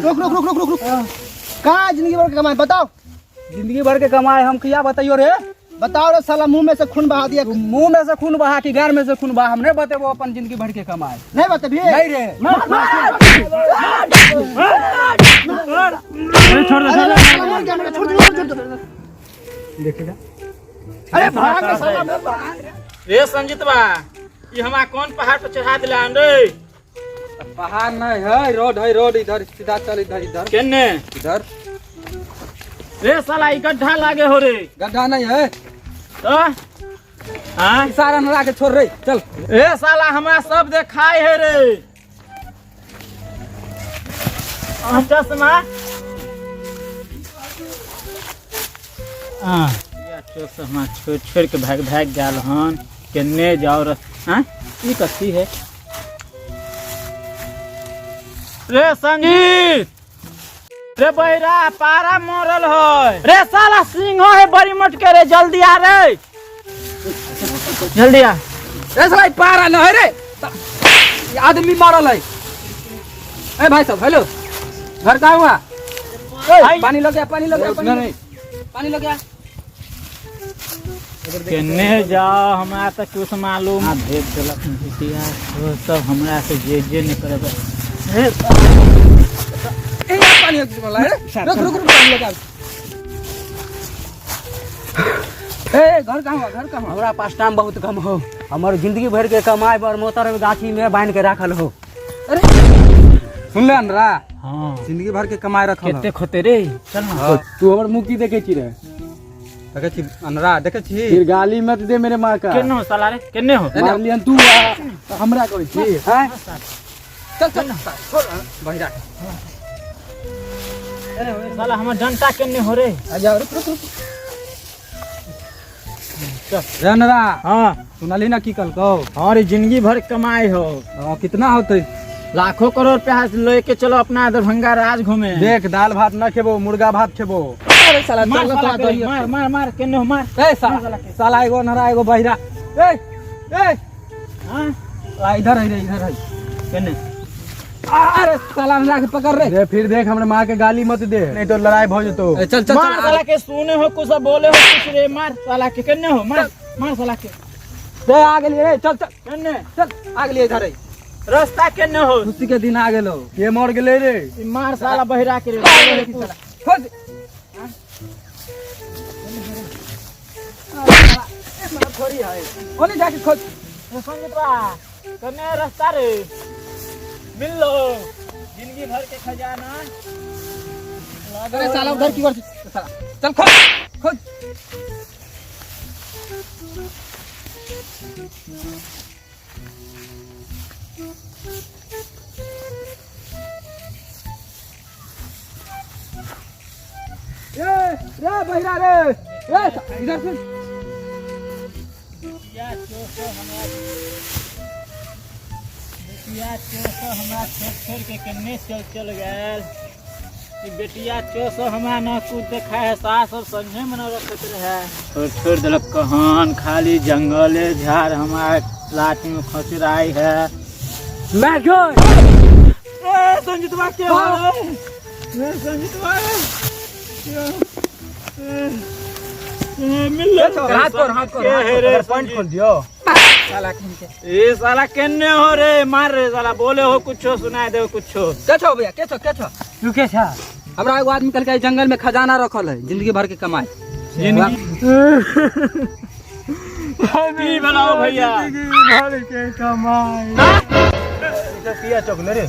रुक रुक रुक रुक रुक रुक कहाँ जिंदगी भर के कमाए बताओ। जिंदगी भर के कमाए हम क्या बताइयो रे। बताओ रे साला मुंह में से खून बहा दिया। मुंह में से खून बहा कि गार में से खून बहा हम नहीं बतेबो अपन जिंदगी भर के कमाए। नहीं बतेबी नहीं रे देखेगा। अरे भाग के साला रे संजीतवा ये हमारा कौन पहाड़ पर चढ़ा दिला रे। पहाड़ नहीं है रोड है रोड इधर सीधा चल इधर इधर केने इधर। रे साला ई गड्ढा लागे हो रे। गड्ढा नहीं है तो हां इशारा न ला के छोड़ रे चल। रे साला हमरा सब देखाई है रे। चश्मा चश्मा छोड़ छोड़ के भाग भाग जाल हन केने जाओ रे। हां ई कथी है रे संगीत रे बहिरा पारा मरल है रे साला सिंह है बड़ी मटके रे जल्दी आ रे जल्दी आ। रे साला पारा न है रे ये आदमी मारल है। ए भाई साहब हेलो घर कहाँ हुआ। पानी लग गया पानी लग गया नहीं पानी लग गया। केने जाओ हमरा तक कुछ मालूम भेज देलक बिटिया वो सब हमरा से जे नहीं करब। ए पानी वाला है रुक रुक रुक पानी लगा। ए घर कहाँ हुआ घर कहाँ। हमरा पास टाइम बहुत कम हो हमार जिंदगी भर के कमाए पर मोतर गाछी में बांध के रखल हो। अरे सुन ले अनरा हां जिंदगी भर के कमाए रखल केते खोते रे चल ना। तू हमर मुंह की देखे छी रे देखे छी अनरा देखे छी फिर गाली मत दे मेरे मां का। केने हो साला रे केने हो मार लियन तू हमरा कहै छी हैं चल चल छोड़ बहिरा। अरे साला हमर डंटा केने हो रे। आ जा रुक रुक रुक चल अनरा हां सुनली ना की कल को। और जिंदगी भर कमाई हो कितना होते लाखों करोड़ पैसा लेके चलो अपना दरभंगा राज घूमे। देख दाल भात ना खेबो मुर्गा भात खेबो। अरे साला मार चल साला तो के, मार मार मार केने हो मार। ए साला एगो नरा एगो बहिरा। ए ए हां इधर है रे इधर है केने। अरे साला नरा के पकड़ रे फिर देख हमरे मां के गाली मत दे नहीं तो लड़ाई हो जतो। चल चल मार साला के सुने हो कुछ बोले हो कुछ रे मार साला के केने हो मार मार साला के रे आ गेली रे चल चल केने चल आ गेली इधर है रास्ता केने हो खुशी के दिन आ गेलो के मर गेले रे। मार साला बहिरा के रे खोज थोड़ी है ओने जाके खोज। संगीतवा कने रास्ता रे मिल लो जिंदगी भर के खजाना। अरे साला उधर की ओर साला चल खोज खोज। रे बहिरा रे इधर से बेटिया चोसो हमरा छोड़ के केने चल गए। बेटिया चोसो हमरा न कुछ देखा है सास सब संगे में न रखत रहे छोड़ दिलक कहन खाली जंगले झाड़ हमारे लाठी में खसराई है। मैं जो संजीतवा क्या हो रे संजीतवा मिल हाथ कर पॉइंट खोल दियो साला के। ए साला केने हो रे मार रे साला बोले हो कुछो सुनाई दे कुछो। के छो भैया के छो तू के छा। हमरा एगो आदमी कल के जंगल में खजाना रखल है जिंदगी भर के कमाई की बनाओ भैया जिंदगी भर के कमाई। पिया चौक ले रे